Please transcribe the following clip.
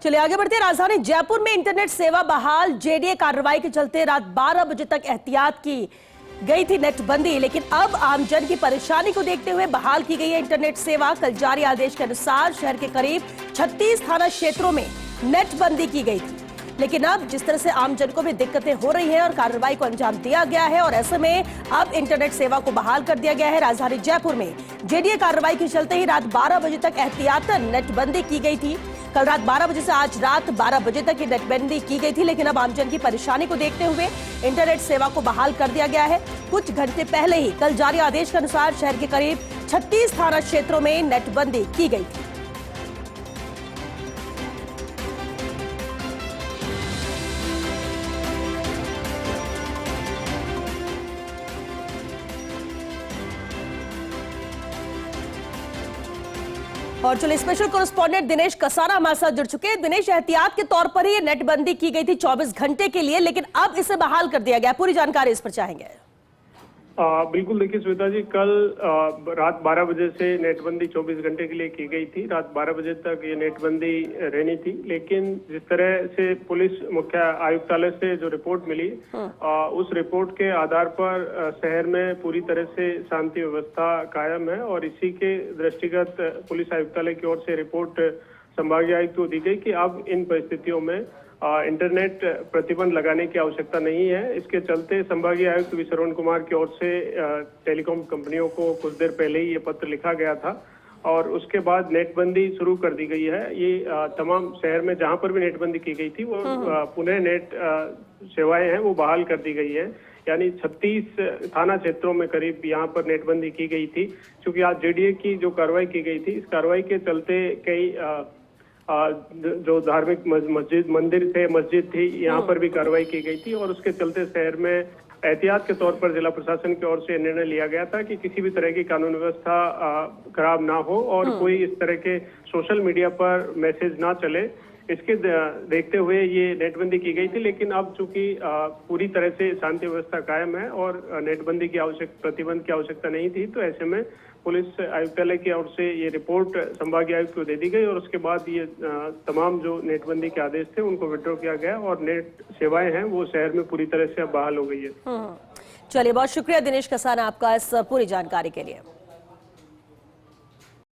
चलिए आगे बढ़ते हैं। राजधानी जयपुर में इंटरनेट सेवा बहाल। जेडीए कार्रवाई के चलते रात 12 बजे तक एहतियात की गई थी नेटबंदी, लेकिन अब आमजन की परेशानी को देखते हुए बहाल की गई है इंटरनेट सेवा। कल जारी आदेश के अनुसार शहर के करीब 36 थाना क्षेत्रों में नेटबंदी की गई थी, लेकिन अब जिस तरह से आमजन को भी दिक्कतें हो रही हैं और कार्रवाई को अंजाम दिया गया है और ऐसे में अब इंटरनेट सेवा को बहाल कर दिया गया है। राजधानी जयपुर में जेडीए कार्रवाई के चलते ही रात 12 बजे तक एहतियातन नेटबंदी की गई थी। कल रात 12 बजे से आज रात 12 बजे तक ये नेटबंदी की गई थी, लेकिन अब आमजन की परेशानी को देखते हुए इंटरनेट सेवा को बहाल कर दिया गया है। कुछ घंटे पहले ही कल जारी आदेश के अनुसार शहर के करीब 36 थाना क्षेत्रों में नेटबंदी की गई थी। और चलिए स्पेशल कॉरेस्पॉन्डेंट दिनेश कसाना हमारे साथ जुड़ चुके हैं। दिनेश, एहतियात के तौर पर ही ये नेटबंदी की गई थी 24 घंटे के लिए, लेकिन अब इसे बहाल कर दिया गया। पूरी जानकारी इस पर चाहेंगे। बिल्कुल, देखिए श्वेता जी, कल रात 12 बजे से नेटबंदी 24 घंटे के लिए की गई थी। रात 12 बजे तक ये नेटबंदी रहनी थी, लेकिन जिस तरह से पुलिस मुख्य आयुक्तालय से जो रिपोर्ट मिली, उस रिपोर्ट के आधार पर शहर में पूरी तरह से शांति व्यवस्था कायम है और इसी के दृष्टिगत पुलिस आयुक्तालय की ओर से रिपोर्ट संभागीय आयुक्त को दी गई कि अब इन परिस्थितियों में इंटरनेट प्रतिबंध लगाने की आवश्यकता नहीं है। इसके चलते संभागीय आयुक्त वी श्रवण कुमार की ओर से टेलीकॉम कंपनियों को कुछ देर पहले ही ये पत्र लिखा गया था और उसके बाद नेटबंदी शुरू कर दी गई है। ये तमाम शहर में जहां पर भी नेटबंदी की गई थी वो पुनः नेट सेवाएं हैं वो बहाल कर दी गई है। यानी 36 थाना क्षेत्रों में करीब यहाँ पर नेटबंदी की गई थी। क्योंकि आज जेडीए की जो कार्रवाई की गई थी, इस कार्रवाई के चलते कई जो धार्मिक मंदिर थे, मस्जिद थी, यहाँ पर भी कार्रवाई की गई थी और उसके चलते शहर में एहतियात के तौर पर जिला प्रशासन की ओर से निर्णय लिया गया था कि किसी भी तरह की कानून व्यवस्था खराब ना हो और कोई इस तरह के सोशल मीडिया पर मैसेज ना चले। इसके देखते हुए ये नेटबंदी की गई थी, लेकिन अब चूंकि पूरी तरह से शांति व्यवस्था कायम है और नेटबंदी की प्रतिबंध की आवश्यकता नहीं थी, तो ऐसे में पुलिस आयुक्तालय की ओर से ये रिपोर्ट संभागीय आयुक्त को दे दी गई और उसके बाद ये तमाम जो नेटबंदी के आदेश थे उनको विड्रॉ किया गया और नेट सेवाएं हैं वो शहर में पूरी तरह से अब बहाल हो गई है। चलिए, बहुत शुक्रिया दिनेश कसाना आपका इस पूरी जानकारी के लिए।